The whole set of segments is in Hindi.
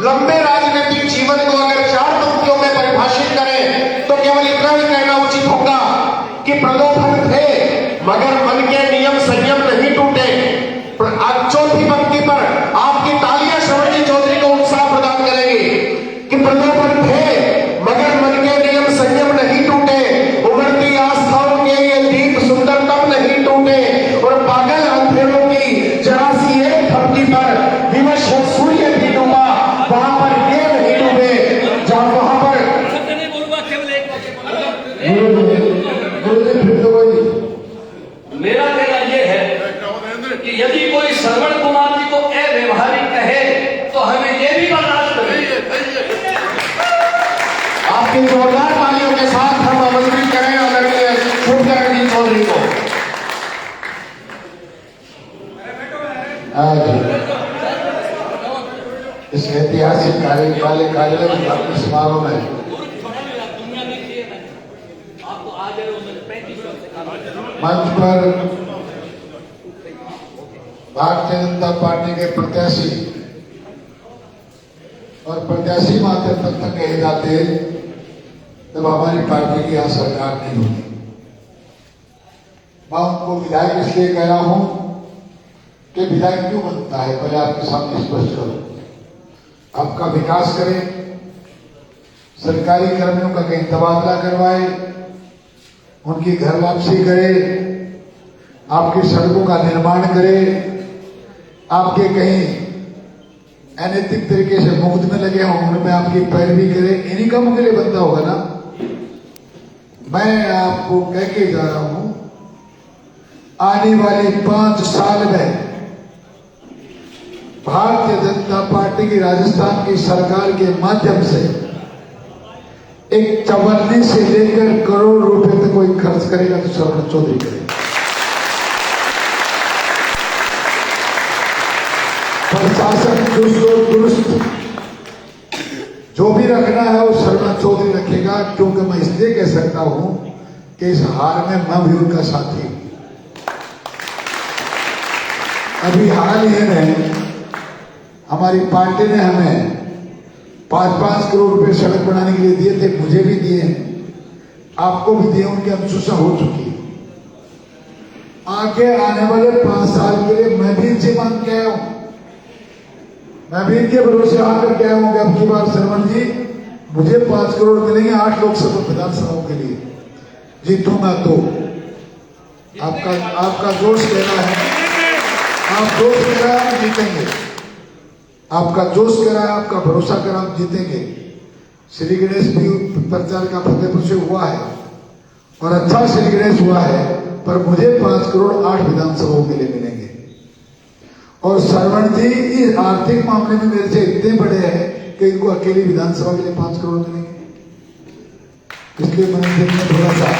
लंबे राजनीतिक जीवन को अगर 4 पंक्तियों में परिभाषित करें तो केवल इतना ही कहना उचित होगा कि प्रलोभन थे मगर मन के नियम संयम नहीं टूटे। चौथी पंक्ति पर आपकी तालियां श्रवण जी चौधरी को उत्साह प्रदान करेगी कि प्रलोभन थे मगर मन के नियम संयम नहीं टूटे, उमड़ती आस्थाओं के ये दीप सुंदरतम नहीं टूटे, और पागल अंधेरों की जरा सी एक थपकी पर विवश सूर्य भी डूबा, वहां पर ये नहीं डूबे जहां वहां पर मेरा कहना यह है कि यदि कोई श्रवण कुमार जी को अव्यवहारिक कहे तो हमें यह भी बर्दाश्त करें। आपकी जोरदार तालियों के साथ हम आमंत्रित करें आदरणीय शुभकरण जी चौधरी को। इस ऐतिहासिक कार्यालय समारोह में मंच पर भारतीय जनता पार्टी के प्रत्याशी और प्रत्याशी मात्र तब तक कहे जाते जब हमारी पार्टी की यहां सरकार नहीं होती। मैं उनको विधायक इसलिए कह रहा हूं कि विधायक क्यों बनता है, पहले आपके सामने स्पष्ट करूं। आपका विकास करें, सरकारी कर्मियों का कहीं तबादला करवाए, उनकी घर वापसी करे, आपकी सड़कों का निर्माण करे, आपके कहीं अनैतिक तरीके से मुफ्त में लगे हों उनमें आपकी पैरवी करे, इन्हीं कामों के लिए बनता होगा ना। मैं आपको कह के जा रहा हूं आने वाले 5 साल में भारतीय जनता पार्टी की राजस्थान की सरकार के माध्यम से एक चवन्नी से लेकर करोड़ रुपए तक कोई खर्च करेगा तो श्रवण चौधरी करेगा। प्रशासन चुस्त और दुरुस्त जो भी रखना है वो श्रवण चौधरी रखेगा, क्योंकि मैं इसलिए कह सकता हूं कि इस हार में मैं भी उनका साथी हूं। अभी हाल ही में हमारी पार्टी ने हमें 5-5 करोड़ रुपए सड़क बनाने के लिए दिए थे, मुझे भी दिए हैं, आपको भी दिए, उनकी अनुशंसा हो चुकी है। आगे आने वाले 5 साल के लिए मैं भी इनसे मांग के आया हूं, मैं भी इनके भरोसे आकर के आया हूं कि अब की बार श्रवण जी मुझे 5 करोड़ मिलेंगे 8 लोकसभा विधानसभाओं के लिए, जीतूंगा तो। आपका जोश कहना है, आप जोश कह रहा है जीतेंगे, आपका जोश कह रहा है, आपका भरोसा कर आप जीतेंगे। श्री गणेश भी प्रचार का फतेहपुर से हुआ है और अच्छा श्री गणेश हुआ है, पर मुझे 5 करोड़ 8 विधानसभाओं के लिए मिलेंगे। और श्रवण जी इस आर्थिक मामले में मेरे से इतने बड़े हैं कि इनको अकेली विधानसभा के लिए 5 करोड़ मिलेंगे। इसलिए मैंने दिन में थोड़ा सा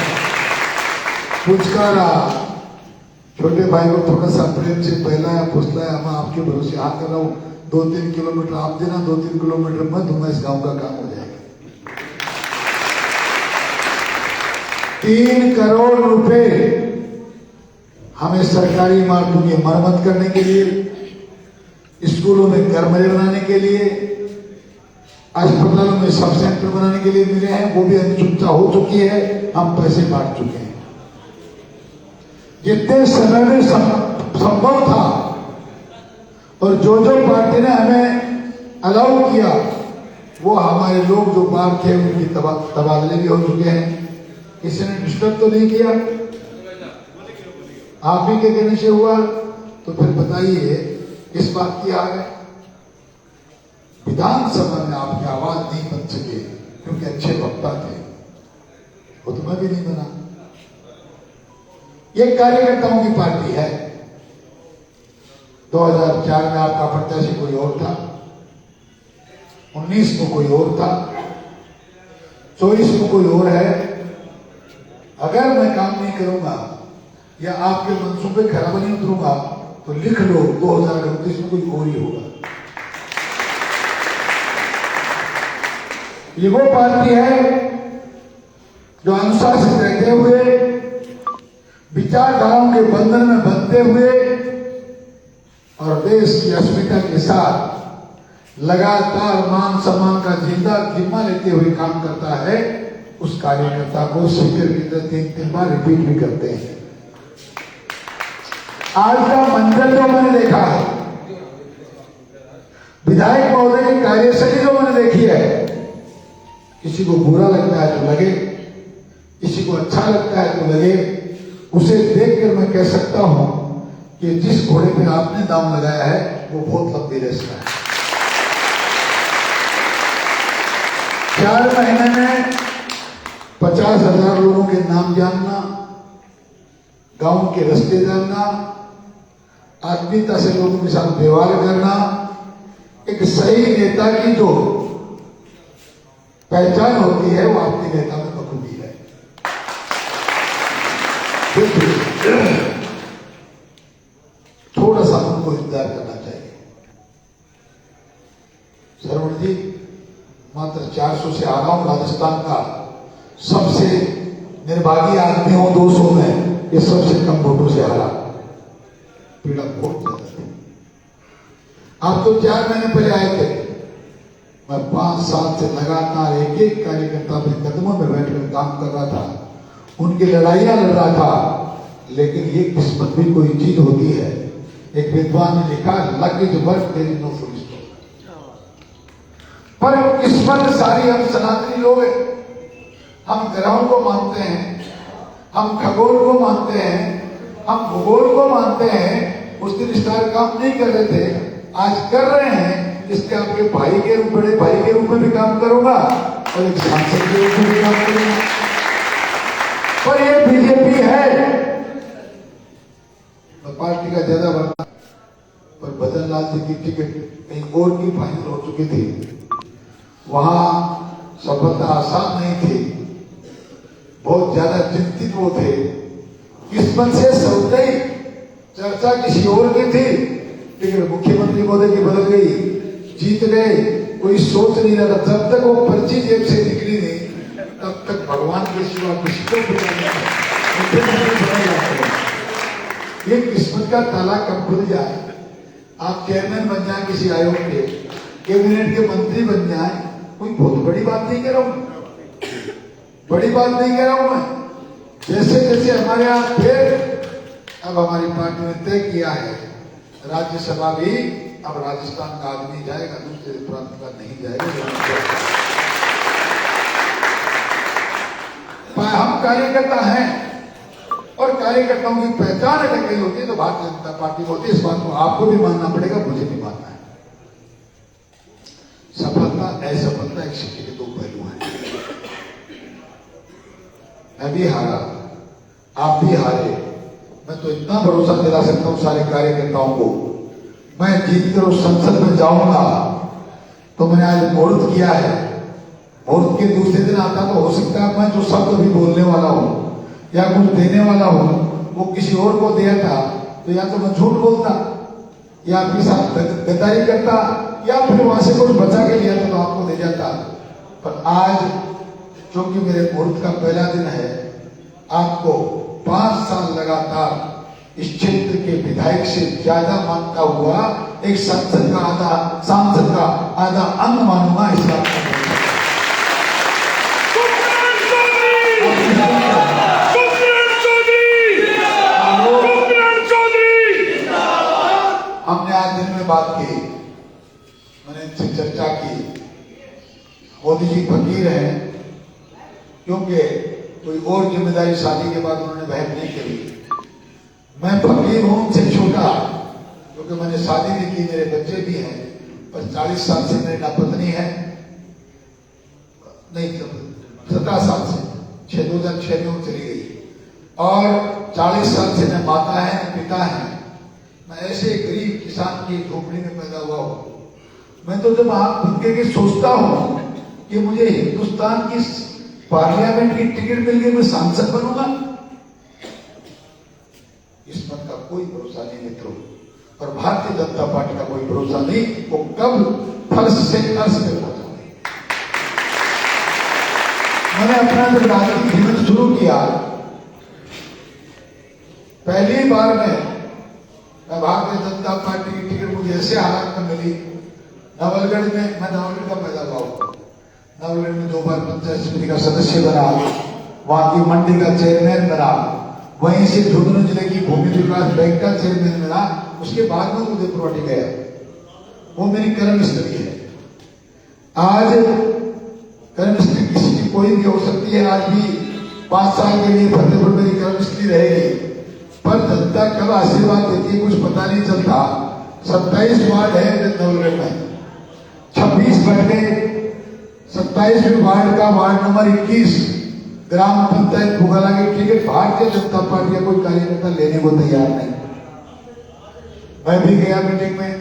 पुचकारा, छोटे भाई को थोड़ा सा प्रेम से पहलाया फुसलाया, मैं आपके भरोसे हाथ कर रहा हूं, 2-3 किलोमीटर आप देना, 2-3 किलोमीटर मैं दूंगा, इस गांव का काम हो जाएगा। 3 करोड़ रुपए हमें सरकारी इमारतों की मरम्मत करने के लिए, स्कूलों में घर बनाने के लिए, अस्पतालों में सब सेंटर बनाने के लिए मिले हैं, वो भी अनुशंसा हो चुकी है, हम पैसे बांट चुके हैं। जितने समय में संभव था और जो पार्टी ने हमें अलाउ किया वो हमारे लोग जो बाहर थे उनकी तबादले भी हो चुके हैं। किसी ने डिस्टर्ब तो नहीं किया, आप ही के कहने से हुआ, तो फिर बताइए किस बात की हार है। विधानसभा में आपकी आवाज नहीं बन सके क्योंकि अच्छे वक्ता थे, वो तो मैं भी नहीं बना। ये कार्यकर्ताओं की पार्टी है। 2004 में आपका प्रत्याशी कोई और था, 19 को कोई और था, 24 को कोई और है। अगर मैं काम नहीं करूंगा या आपके मंसूबे खराब नहीं उतरूंगा तो लिख लो 2029 में कोई और ही होगा। ये वो पार्टी है जो अनुशासित रहते हुए, विचारधाराओं के बंधन में बंधते हुए और देश की अस्मिता के साथ लगातार मान सम्मान का जिम्मा लेते हुए काम करता है, उस कार्यकर्ता को स्पीकर की तरह 3-3 बार रिपीट भी करते हैं। आज का मंजर जो मैंने देखा है, विधायक महोदय की कार्यशैली जो मैंने देखी है, किसी को बुरा लगता है तो लगे, किसी को अच्छा लगता है तो लगे, उसे देखकर मैं कह सकता हूं कि जिस घोड़े पे आपने दाम लगाया है वो बहुत लंबी रेस का है। 4 महीने में 50,000 लोगों के नाम जानना, गांव के रास्ते जानना, आत्मीयता से लोगों के साथ व्यवहार करना, एक सही नेता की जो पहचान होती है वो आपके नेता में बखूबी है। थोड़ा सा हमको इंतजार करना चाहिए। सरवण जी, मात्र 400 से आ रहा हूं, राजस्थान का सबसे निर्भागी आदमी हूं 200 में, ये सबसे कम वोटों से हारा। पीड़ा बहुत ज्यादा थी। आप तो 4 महीने पहले आए थे, मैं 5 साल से लगातार एक कार्यकर्ता के कदमों में बैठकर काम कर रहा था, उनकी लड़ाइयां लड़ रहा था, लेकिन ये किस्मत भी कोई चीज होती है। एक विद्वान ने लिखा, luck is work there is no full stop. पर किस्मत सारी हम सनातनी लोग हैं, हम ग्रहों को मानते हैं, हम खगोल को मानते हैं, हम भूगोल को मानते हैं। उस दिन स्टार काम नहीं कर रहे थे, आज कर रहे हैं। इसके आपके भाई के रूप, बड़े भाई के रूप में भी काम करूंगा और एक सांसद के रूप में भी काम करूंगा। पर ये बीजेपी है, पार्टी का ज्यादा बनता, पर बदन लाल जी की टिकट कहीं और की फाइनल हो चुकी थी, वहां सफलता आसान नहीं थी, बहुत ज्यादा चिंतित वो थे। किस्मत से सौते ही चर्चा किसी और की थी, लेकिन मुख्यमंत्री महोदय की बदल गई, जीत गए। कोई सोच नहीं रहा था, जब तक वो पर्ची जेब से निकली नहीं तब तक भगवान के सिवा किसी को भी ये किस्मत का ताला कब खुल जाए। आप चेयरमैन बन जाए किसी आयोग के, कैबिनेट के मंत्री बन जाए, कोई बहुत बड़ी बात नहीं कह रहा हूं, बड़ी बात नहीं कह रहा हूं मैं। जैसे जैसे हमारे यहाँ फिर अब हमारी पार्टी ने तय किया है, राज्यसभा भी अब राजस्थान का आदमी जाएगा, दूसरे प्रांत का नहीं जाएगा। हम कार्यकर्ता हैं और कार्यकर्ताओं की पहचान अगर कहीं होती है तो भारतीय जनता पार्टी होती है। इस बात को आपको भी मानना पड़ेगा, मुझे भी मानना है। सफलता असफलता एक सिक्के के 2 पहलू हैं। मैं भी हारा, आप भी हारे, मैं तो इतना भरोसा दिला सकता हूं सारे कार्यकर्ताओं को, मैं जीतकर उस संसद में जाऊंगा। तो मैंने आज मुहूर्त किया है, मुहूर्त के दूसरे दिन आता तो हो सकता है मैं जो शब्द अभी बोलने वाला हूं या कुछ देने वाला हूं वो किसी और को दिया था तो या तो मैं झूठ बोलता या आपके साथ गद्दारी करता या फिर वहां से कुछ बचा के लिया था तो आपको दे जाता। पर आज क्योंकि मेरे मुहूर्त का पहला दिन है, आपको 5 साल लगातार इस क्षेत्र के विधायक से ज्यादा मानता हुआ एक सांसद का आधा अंग मानूंगा। इस बात का हमने आज दिन में बात की, मैंने इनसे चर्चा की। मोदी जी फकीर हैं, क्योंकि कोई और जिम्मेदारी शादी के बाद उन्होंने वहन नहीं करी। मैं फकीर हूं उनसे छोटा, क्योंकि मैंने शादी भी की, मेरे बच्चे भी हैं, पर 40 साल से मेरी ना पत्नी है, नहीं 17 साल से 2006 में चली गई, और 40 साल से न माता है न पिता है। मैं ऐसे गरीब किसान की झोपड़ी में पैदा हुआ हूं। मैं तो जब आप उनके के सोचता हूं कि मुझे हिंदुस्तान की पार्लियामेंट की टिकट मिल गई, मैं सांसद बनूंगा, किस्मत का कोई भरोसा नहीं मित्रों, और भारतीय जनता पार्टी का कोई भरोसा नहीं, वो कब फर्श से अर्श में पहुंचा। मैंने अपना जब राजनीतिक जीवन शुरू किया, पहली बार में भारतीय जनता पार्टी की टिकट मुझे ऐसे हालात में मिली, नवलगढ़ में, मैं नवलगढ़ का पैदा हुआ हूं। नवलगढ़ में 2 बार पंचायत समिति का सदस्य बना, वहां की मंडी का चेयरमैन बना, वहीं से झुंझुनू जिले की भूमि विकास बैंक का चेयरमैन बना। उसके बाद में उदयपुर गया। वो मेरी कर्म स्थिति है। आज कर्म स्थिति किसी की कोई भी हो सकती है। आज भी 5 साल के लिए फतेहपुर मेरी कर्म स्थिति रहेगी, पर जनता कब आशीर्वाद देती है कुछ पता नहीं चलता। 27 वार्ड है नवलगढ़ में, 26 बट गए। 27वें वार्ड का वार्ड नंबर 21 ग्राम पंचायत बुगाला की टिकट भारतीय जनता पार्टी का कोई कार्यकर्ता लेने को तैयार नहीं। मैं भी गया मीटिंग में,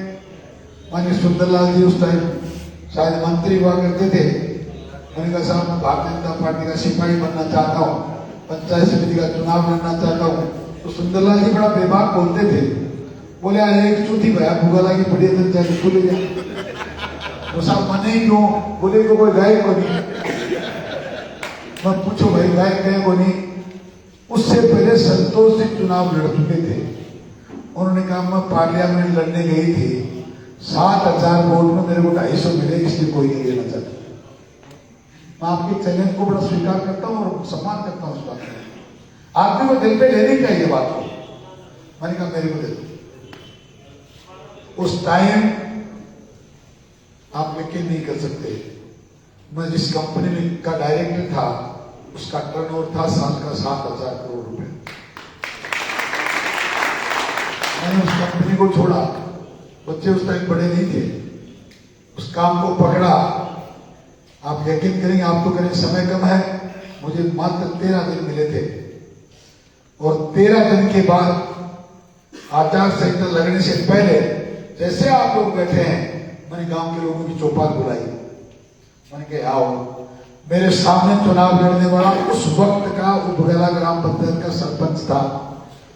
माननीय सुंदरलाल जी उस टाइम शायद मंत्री हुआ करते थे। मैंने कहा साहब मैं भारतीय जनता पार्टी का सिपाही बनना चाहता हूँ, पंचायत समिति का चुनाव लड़ना चाहता हूँ। तो सुंदरलाल जी बड़ा बेबाक बोलते थे, बोले अरे एक चूती भैया भूगाला की बढ़िया दिन जाके खुले जाए। तो साहब मने ही क्यों? बोले को कोई गाय को नहीं। मैं पूछो भाई गाय गए को नहीं? उससे पहले संतोष सिंह चुनाव लड़ चुके थे। उन्होंने कहा मैं पार्लियामेंट लड़ने गई थी, 7,000 वोट में मेरे को 250 मिले, इसलिए कोई नहीं लेना चाहता। मैं आपके चैलेंज को बड़ा स्वीकार करता हूँ और सम्मान करता हूँ उस बात का। आपको वो दिल पे लेनी चाहिए बात को। मैंने कहा मेरे को दे दो। उस टाइम आप यकीन नहीं कर सकते, मैं जिस कंपनी में का डायरेक्टर था उसका टर्नओवर था साल का 7,000 करोड़ रुपए। मैंने उस कंपनी को छोड़ा, बच्चे उस टाइम बड़े नहीं थे, उस काम को पकड़ा। आप यकीन करेंगे, आप तो करें समय कम है, मुझे मात्र 13 दिन मिले थे और 13 दिन के बाद आचार संहिता लगने से पहले जैसे आप लोग बैठे हैं, मैंने गांव के लोगों की चौपाल बुलाई। मैंने कहा आओ, मेरे सामने चुनाव लड़ने वाला उस वक्त का बुगाला ग्राम पंचायत का सरपंच था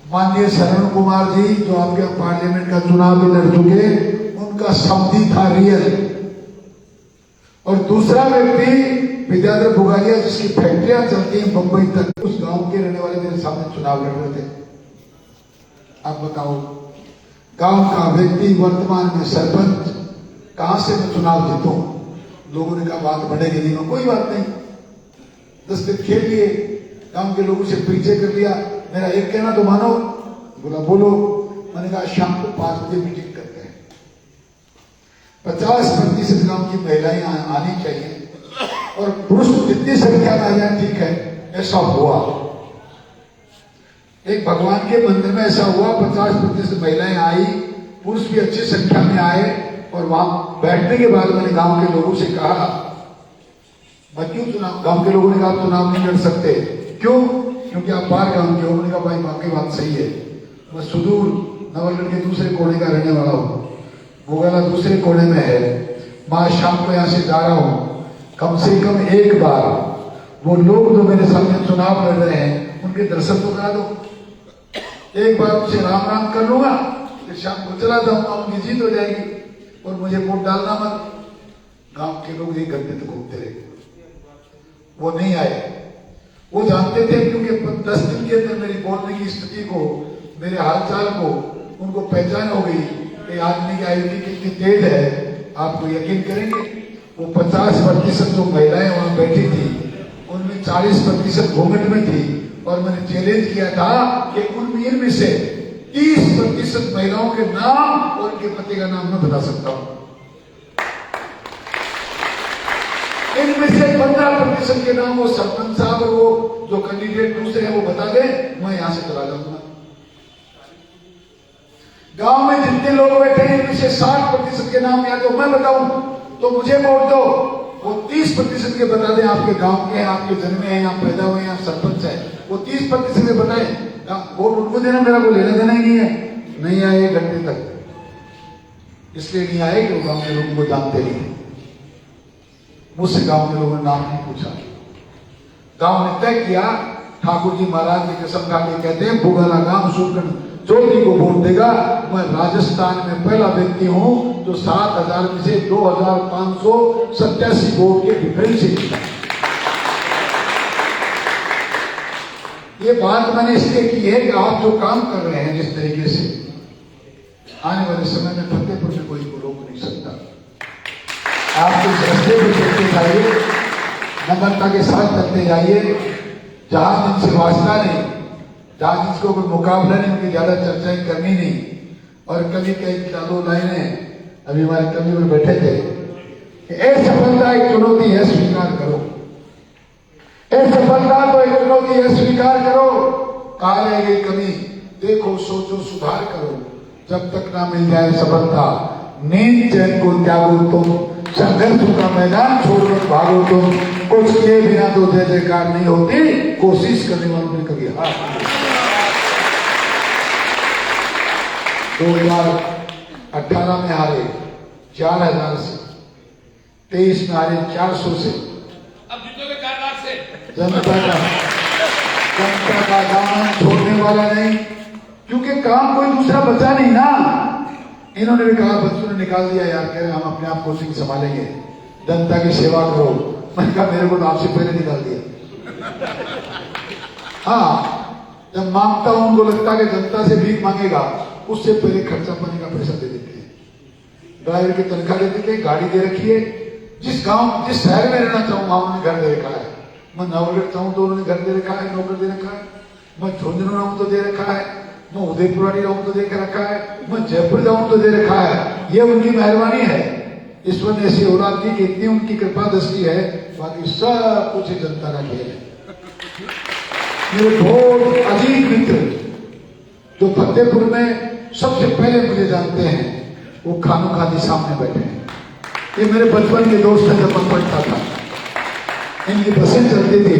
माननीय शरण कुमार जी, जो आपके पार्लियामेंट का चुनाव भी लड़ चुके, उनका समधी था रियल। और दूसरा व्यक्ति विद्याधर बुगालिया, जिसकी फैक्ट्रियां चलती हैं बंबई तक, उस गांव के रहने वाले मेरे सामने चुनाव लड़ रहे थे। आप बताओ, गांव का व्यक्ति वर्तमान में सरपंच, कहां से मैं चुनाव जीतूं? लोगों ने कहा बात बढ़ेगी नहीं। कोई बात नहीं, 10 दिन खेल लिए, गांव के लोगों से पीछे कर लिया। मेरा एक कहना तो मानो। बोला बोलो। मैंने कहा शाम को 5 बजे मीटिंग करते हैं, 50% गांव की महिलाएं आनी चाहिए और पुरुष जितनी संख्या में आ जाए ठीक है। ऐसा हुआ, एक भगवान के मंदिर में ऐसा हुआ, 50% महिलाएं आई, पुरुष भी अच्छी संख्या में आए। और वहां बैठने के बाद मैंने गांव के लोगों से कहा, मैं क्यों चुनाव, गांव के लोगों ने कहा चुनाव नहीं लड़ सकते। क्यों? क्योंकि आप बाहर गांव के हो। मैंने कहा भाई वाकई बात सही है, मैं सुदूर नवलगढ़ के दूसरे कोने का रहने वाला हूँ, बुगाला दूसरे कोने में है। मैं शाम को यहाँ से जा रहा हूँ, कम से कम एक बार वो लोग जो मेरे सामने चुनाव लड़ रहे हैं उनके दर्शन तो करा दो। एक बार उनसे राम राम कर लूंगा, फिर शाम को चला जाऊंगा, उनकी जीत हो जाएगी और मुझे वोट डालना मत। गांव के लोग 1 घंटे तक घूमते रहे, वो नहीं आए। वो जानते थे, क्योंकि 10 दिन के अंदर मेरी बोलने की स्थिति को, मेरे हालचाल को उनको पहचान हो गई कि आदमी की आयु कितनी तेज है। आपको यकीन करेंगे, वो 50% जो महिलाएं वहां बैठी थी उनमें 40% घूंघट में थी। और मैंने चैलेंज किया था कि उनमें से 30% महिलाओं के नाम और उनके पति का नाम मैं बता सकता हूं। इनमें से 15% के नाम वो सरपंच साहब और वो जो कैंडिडेट दूसरे हैं वो बता दे, मैं यहां से चला जाऊंगा। गांव में जितने लोग बैठे हैं इनमें से 60% के नाम या तो मैं बताऊं तो मुझे वोट दो, वो 30% के बता दें आपके गांव के हैं, आपके जन्मे हैं, आप पैदा हुए हैं, आप सरपंच है, वो 30% के बताएं। वोट उनको देना, मेरा को लेना देना ही नहीं है। नहीं आए 1 घंटे तक, इसलिए नहीं आए कि वो गांव के लोगों को जानते नहीं। मुझसे गांव के लोगों ने नाम नहीं पूछा। गांव ने तय किया, ठाकुर जी महाराज की कसम खा के कहते हैं बुगाला गांव सुरगढ़ चौधरी को वोट देगा। मैं राजस्थान में पहला व्यक्ति हूं जो 7,000 में से 2,587 वोट के डिफरेंस से जीता। ये बात मैंने इसलिए की है कि आप जो काम कर रहे हैं जिस तरीके से, आने वाले समय में फतेहपुर में कोई को रोक नहीं सकता। आप इस रास्ते पर चलते जाइए, नम्रता के साथ चलते जाइए। जहां जिनसे वास्ता नहीं, जहां जिसको कोई मुकाबला नहीं, उनकी ज्यादा चर्चाएं करनी नहीं। और कवि के एक दो लाइनें अभी हमारे कवि में बैठे थे कि ए सफलता एक चुनौती है, स्वीकार करो। ए सफलता तो एक चुनौती है, स्वीकार करो। कहा रह गई कवि, देखो सोचो सुधार करो, जब तक ना मिल जाए सफलता नींद चैन को त्यागो तुम, संघर्ष का मैदान छोड़कर भागो तुम, कुछ किए बिना तो जय जयकार नहीं होती, कोशिश करने वालों ने कभी हार। 2018 में हारे 4000 से, 23 में हारे 400 से। अब जीतोगे 4 लाख से। जनता का दामन छोड़ने वाला नहीं, क्योंकि काम कोई दूसरा बचा नहीं ना। इन्होंने भी कहा, बच्चों ने निकाल दिया यार, कह रहे हम अपने आप कोचिंग संभालेंगे, जनता की सेवा करो। मैंने कहा मेरे को तो आपसे पहले निकाल दिया। हाँ, जब मांगता हूं उनको लगता है कि जनता से भीख मांगेगा, उससे पहले खर्चा पानी का पैसा दे देते हैं। ड्राइवर की तनख्वाह दे देते हैं, गाड़ी दे रखी है। जिस शहर में रहना चाहूँ वहां उन्होंने घर दे रखा है। मैं नवगढ़ चाहूँ तो उन्होंने घर दे रखा है, नौकर दे रखा है। मैं झुंझुनू रहूं तो दे रखा है, मैं उदयपुरानी रहूं तो दे रखा है, मैं जयपुर जाऊं तो दे रखा है। ये उनकी मेहरबानी है। ईश्वर ने ऐसी औलाद दी कि इतनी उनकी कृपा दृष्टि है, बाकी सब कुछ जनता का खेल है। मेरे बहुत अजीब मित्र जो फतेहपुर में सबसे पहले मुझे जानते हैं, वो खानू खादी सामने बैठे हैं। ये मेरे बचपन के दोस्त हैं, जब मैं पढ़ता था इनकी बसें चलती थी,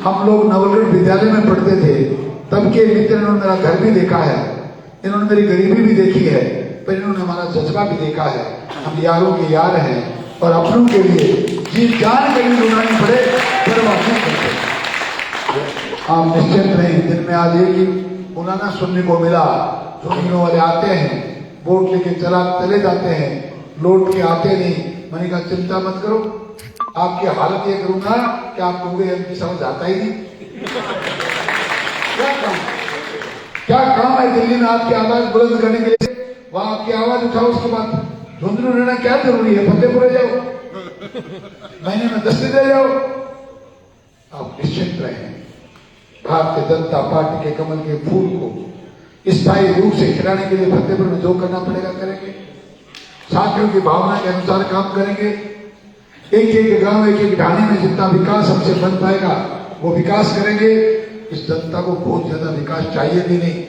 हम लोग नवगढ़ विद्यालय में पढ़ते थे, तब के मित्र। इन्होंने मेरा घर भी देखा है, इन्होंने मेरी गरीबी भी देखी है, पर इन्होंने हमारा जज्बा भी देखा है। हम यारों के यार हैं और अपनों के लिए जी जान कहीं लुटानी पड़े परवाह नहीं करते। आप निश्चिंत रहें, दिन में आज एक ही पुराना सुनने को मिला, झुंझुनू वाले आते हैं, वोट लेके चले जाते हैं, लौट के आते नहीं। मैंने कहा चिंता मत करो, आपकी हालत ये करूंगा कि आप कहोगे इनकी समझ आता ही नहीं। क्या काम है दिल्ली में आपकी आवाज बुलंद करने के लिए? वहां आपकी आवाज उठाओ, उसके बाद झुंझुनू रहना क्या जरूरी है? फतेहपुर जाओ, महीने में 10 दिन रह जाओ। आप निश्चिंत रहें, भारतीय जनता पार्टी के कमल के फूल को स्थायी रूप से खिलाने के लिए फतेहपुर में जो करना पड़ेगा करेंगे। साथियों की भावना के अनुसार काम करेंगे। एक एक गांव, एक एक ढाणी में जितना विकास हमसे बन पाएगा वो विकास करेंगे। इस जनता को बहुत ज्यादा विकास चाहिए भी नहीं।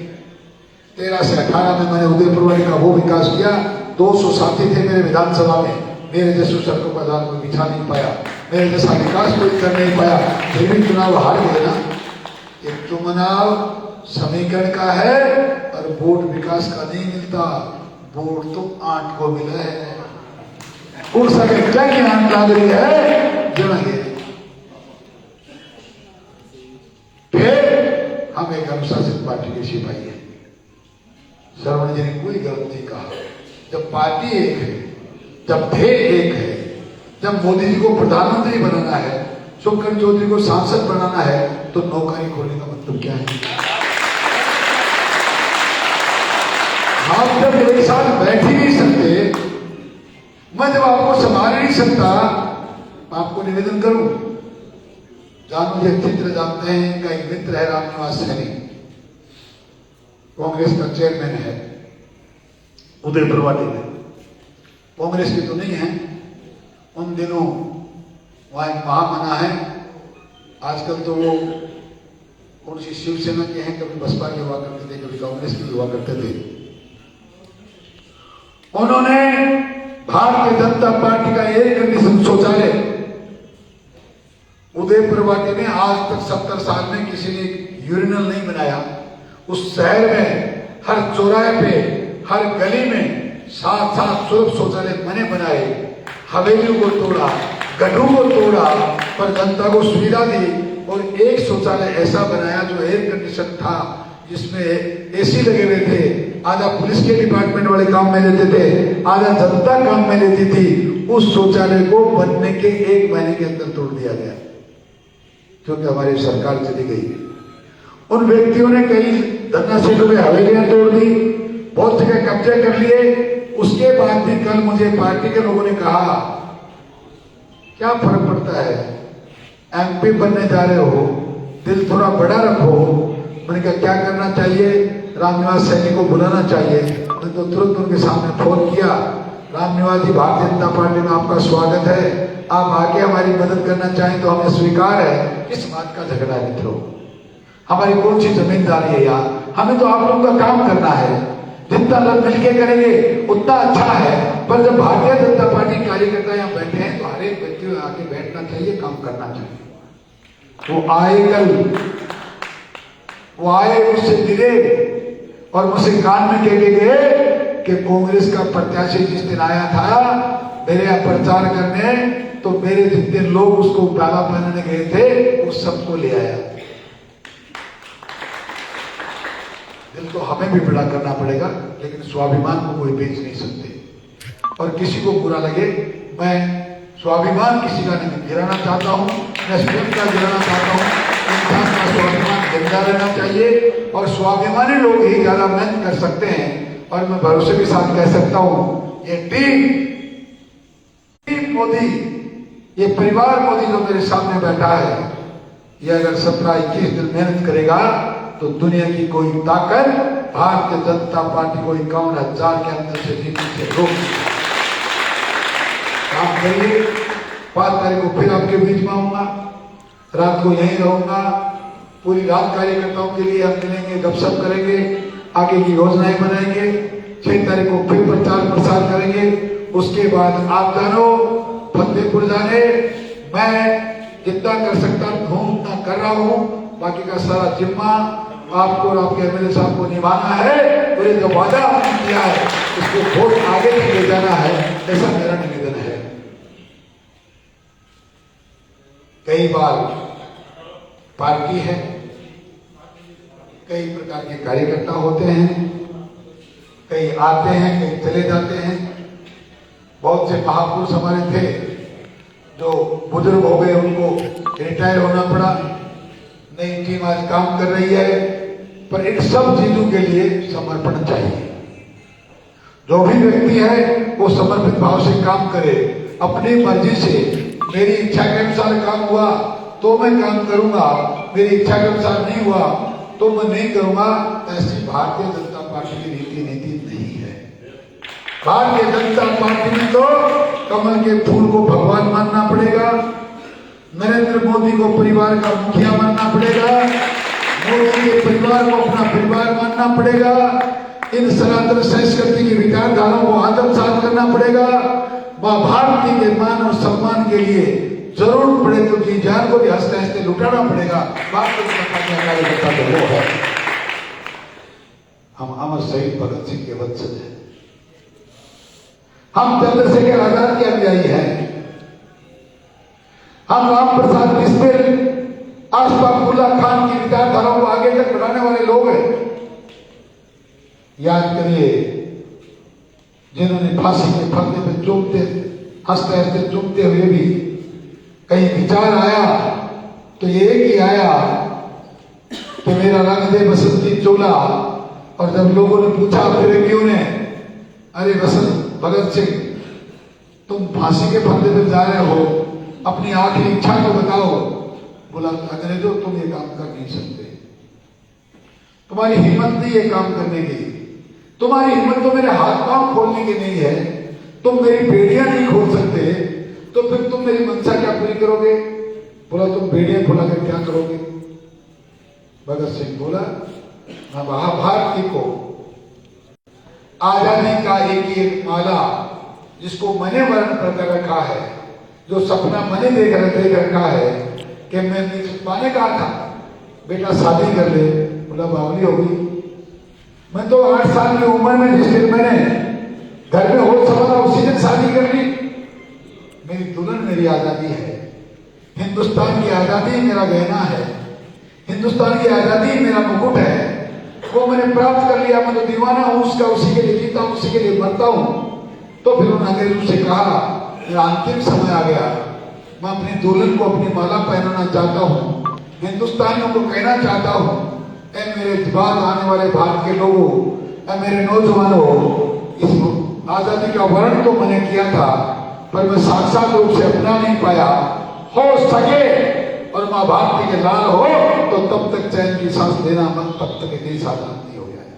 13 से 18 में मैंने उदयपुर का वो विकास किया। 200 साथी थे मेरे विधानसभा में, मेरे जैसे सड़कों का दान कोई बिछा नहीं पाया, मेरे जैसा विकास कोई कर नहीं पाया, फिर भी चुनाव हार गए ना। एक चुनाव समीकरण का है और वोट विकास का नहीं मिलता, वोट तो आंट को मिला है। उड़ सके क्या की आंट लाग रही है, जुड़ेंगे। फिर हम एक अनुशासित पार्टी के सिपाही हैं। श्रवण जी ने कोई गलत नहीं कहा। जब पार्टी एक है, जब ध्येय एक है, जब मोदी जी को प्रधानमंत्री बनाना है, सुखकर चौधरी को सांसद बनाना है, तो नौकरी खोलने का मतलब क्या है? आप जब एक साथ बैठ ही नहीं सकते, मैं जब आपको संभाल नहीं सकता, आपको निवेदन करूं। जान मुझे अच्छी तरह जानते हैं, इनका एक मित्र है रामनिवास सैनी, कांग्रेस का चेयरमैन है उदयपुर वाले में। कांग्रेस के तो नहीं है, उन दिनों वहां एक महामना है। आजकल तो वो कौन सी शिवसेना के हैं, कभी बसपा के हुआ करते थे, कभी कांग्रेस के हुआ करते थे। उन्होंने भारतीय जनता पार्टी का एयर कंडीशन शौचालय उदयपुर वाटी में आज तक 70 साल में किसी ने यूरिनल नहीं बनाया। उस शहर में हर चौराहे पे, हर गली में 7-7 सुलभ शौचालय मैंने बनाए। हवेलियों को तोड़ा, गड्ढों को तोड़ा, पर जनता को सुविधा दी। और एक शौचालय ऐसा बनाया जो एयर कंडीशन था, जिसमें एसी लगे हुए थे। आधा पुलिस के डिपार्टमेंट वाले काम में लेते थे, आधा जनता काम में लेती थी। उस शौचालय को बनने के 1 महीने के अंदर तोड़ दिया गया, क्योंकि हमारी सरकार चली गई। उन व्यक्तियों ने कई धरना सीटों में हवेलियां तोड़ दी, बहुत जगह कब्जे कर लिए। उसके बाद भी कल मुझे पार्टी के लोगों ने कहा क्या फर्क पड़ता है? एमपी बनने जा रहे हो, दिल थोड़ा बड़ा रखो। मैंने कहा क्या करना चाहिए? रामनिवास सैनी को बुलाना चाहिए। मैंने तो तुरंत उनके सामने फोन किया, रामनिवास जी, भारतीय जनता पार्टी में आपका स्वागत है, आप आके हमारी मदद करना चाहें तो हमें स्वीकार है। किस बात का झगड़ा है मित्रों? हमारी कौन सी जमींदारी है यार? हमें तो आप लोगों का काम करना है, जितना लोग मिलके करेंगे उतना अच्छा है। पर जब भारतीय जनता पार्टी कार्यकर्ता यहाँ बैठे हैं तो हर एक व्यक्ति को आके बैठना चाहिए, काम करना चाहिए। वो आए कल, वो आए, मुझसे मिले और मुझसे कान में कह के गए कि कांग्रेस का प्रत्याशी जिस दिन आया था मेरे यहाँ प्रचार करने, तो मेरे जितने लोग उसको डाला पहनने गए थे वो सबको ले आया। दिल तो हमें भी बड़ा करना पड़ेगा, लेकिन स्वाभिमान को कोई बेच नहीं सकते। और किसी को बुरा लगे, मैं स्वाभिमान किसी का नहीं गिराना चाहता हूँ, मैं स्वयं का गिराना चाहता हूँ। इंसान का स्वाभिमान जिंदा रहना चाहिए और स्वाभिमानी लोग ही ज्यादा मेहनत कर सकते हैं। और मैं भरोसे के साथ कह सकता हूँ, ये टीम मोदी, ये परिवार मोदी जो मेरे सामने बैठा है, ये अगर 17-21 दिन मेहनत करेगा तो दुनिया की कोई ताकत भारतीय जनता पार्टी को 51,000 के अंदर से जीतने से रोक सकती। काम करिए। 5 तारीख को फिर आपके बीच में आऊंगा, रात को यहीं रहूंगा। पूरी रात कार्यकर्ताओं के लिए हम मिलेंगे, गपशप करेंगे, आगे की योजनाएं बनाएंगे। 6 तारीख को फिर प्रचार प्रसार करेंगे। उसके बाद आप जानो, फतेहपुर जाने मैं जितना कर सकता हूँ उतना कर रहा हूँ। बाकी का सारा जिम्मा आपको और आपके एमएलए साहब को निभाना है। और जो वादा आपने किया है उसको वोट आगे भी ले जाना है, ऐसा मेरा निवेदन है। कई बार पार्टी है, कई प्रकार के कार्यकर्ता होते हैं, कई आते हैं, कई चले जाते हैं। बहुत से महापुरुष हमारे थे जो बुजुर्ग हो गए, उनको रिटायर होना पड़ा। नई टीम आज काम कर रही है, पर इन सब चीजों के लिए समर्पण चाहिए। जो भी व्यक्ति है वो समर्पित भाव से काम करे, अपनी मर्जी से। मेरी इच्छा के अनुसार काम हुआ तो मैं काम करूंगा, मेरी इच्छा के अनुसार नहीं हुआ तो मैं नहीं करूंगा। ऐसी भारतीय जनता पार्टी की नीति नहीं है। भारतीय जनता पार्टी में तो कमल के फूल को भगवान मानना पड़ेगा, नरेंद्र मोदी को परिवार का मुखिया मानना पड़ेगा, मोदी के परिवार को अपना परिवार मानना पड़ेगा, इन सनातन संस्कृति की विचारधाराओं को आत्मसात करना पड़ेगा। मां भारती के मान और सम्मान के लिए जरूर पड़े तो जी जान को भी हंसते हंसते लुटाना पड़ेगा। भारतीय जनता पार्टी तो वो है। हम अमर शहीद भगत सिंह के वंशज हैं, हम चंद्रशेखर आजाद के अनुयायी हैं, हम राम प्रसाद बिस्मिल, अशफाक उल्ला खान की विचारधाराओं को आगे तक बढ़ाने वाले लोग हैं। याद करिए, जिन्होंने फांसी के फंदे पे चूमते, हंसते हंसते चूमते हुए भी कहीं विचार आया तो ये एक ही आया कि मेरा रंग दे बसंती चोला। और जब लोगों ने पूछा फिर क्यों ने, अरे बसंत भगत सिंह, तुम फांसी के फंदे पे जा रहे हो, अपनी आखिरी इच्छा को बताओ। बोला अंग्रेजों, तुम ये काम कर नहीं सकते, तुम्हारी हिम्मत नहीं है काम करने की, तुम्हारी हिम्मत तो मेरे हाथ पांव खोलने की नहीं है, तुम मेरी बेड़ियां नहीं खोल सकते, तो फिर तुम मेरी मंशा क्या पूरी करोगे? बोला तुम बेड़ियां खोलाकर क्या करोगे? भगत सिंह बोला, मैं महाभारती को आजादी का एक माला जिसको मैंने वर्ण पर कर रखा है, जो सपना मैंने देख रखा है कि मैं पाने कहा था बेटा शादी कर ले। बोला बावली होगी, मैं तो 8 साल की उम्र में जिस दिन मैंने घर में होश समझा उसी दिन शादी कर ली। मेरी दुल्हन मेरी आजादी है, हिंदुस्तान की आजादी मेरा गहना है, हिंदुस्तान की आजादी मेरा मुकुट है, वो मैंने प्राप्त कर लिया। मैं तो दीवाना हूं उसका, उसी के लिए जीता हूं, उसी के लिए मरता हूं। तो फिर उन्होंने अंग्रेजों से कहा, मेरा अंतिम समय आ गया, मैं अपनी दुल्हन को अपनी माला पहनाना चाहता हूं, हिंदुस्तानियों को कहना चाहता हूं, ऐ मेरे बाद आने वाले भारत के लोगों, ऐ मेरे नौजवानों, इस आजादी का वर्ण तो मैंने किया था, पर मैं साक्षात रूप से अपना नहीं पाया। हो सके और मां भारती के लाल हो तो तब तक चैन की सांस लेना मन, तब तक देश आजाद नहीं हो जाए।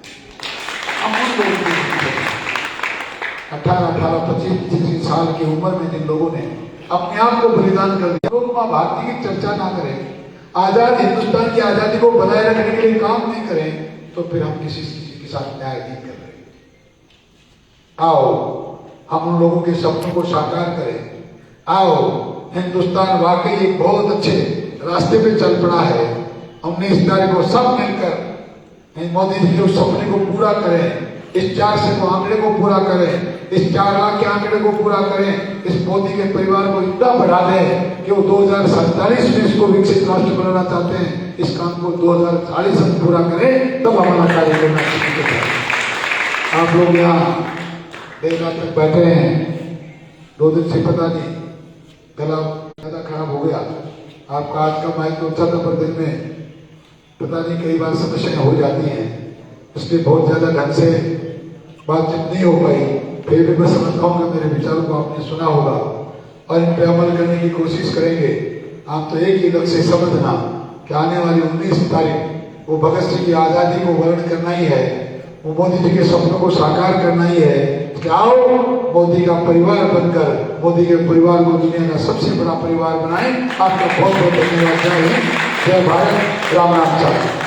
18, 25 साल की उम्र में जिन लोगों ने अपने आप को बलिदान कर दिया, लोग मां भारती की चर्चा ना करें, आजाद हिंदुस्तान की आजादी को बनाए रखने के लिए काम नहीं करें, तो फिर हम किसी के साथ न्याय नहीं कर रहे। आओ हम उन लोगों के सपनों को साकार करें। आओ हिंदुस्तान वाकई एक बहुत अच्छे रास्ते पे चल पड़ा है। 19 तारीख को सब मिलकर मोदी जी जो सपने को पूरा करें, इस 400 को आंकड़े को पूरा करें, इस 4 लाख के आंकड़े को पूरा करें, इस मोदी के परिवार को इतना बढ़ा दें कि वो 2047 में इसको विकसित राष्ट्र बनाना चाहते हैं। इस काम को 2040 में पूरा करें, तब हमारा कार्य करना चाहिए। आप लोग यहाँ देर रात तक बैठे हैं, 2 दिन से पता नहीं गला ज्यादा खराब हो गया। आपका आज का माइक तो अच्छा था, पर दिन में पता नहीं कई बार समस्याएं हो जाती हैं, इसलिए बहुत ज्यादा ढंग से बातचीत नहीं हो पाई। फिर भी मैं समझता हूँ कि मेरे विचारों को आपने सुना होगा और इन पर अमल करने की कोशिश करेंगे। आप तो एक ही लक्ष्य समझना कि आने वाली 19 तारीख वो भगत सिंह की आजादी को वर्ण करना ही है, वो मोदी जी के सपनों को साकार करना ही है। कि आओ मोदी का परिवार बनकर मोदी के परिवार को दुनिया का सबसे बड़ा परिवार बनाएं। आपका बहुत बहुत धन्यवाद। जय हिंद, जय भारत, राम राम।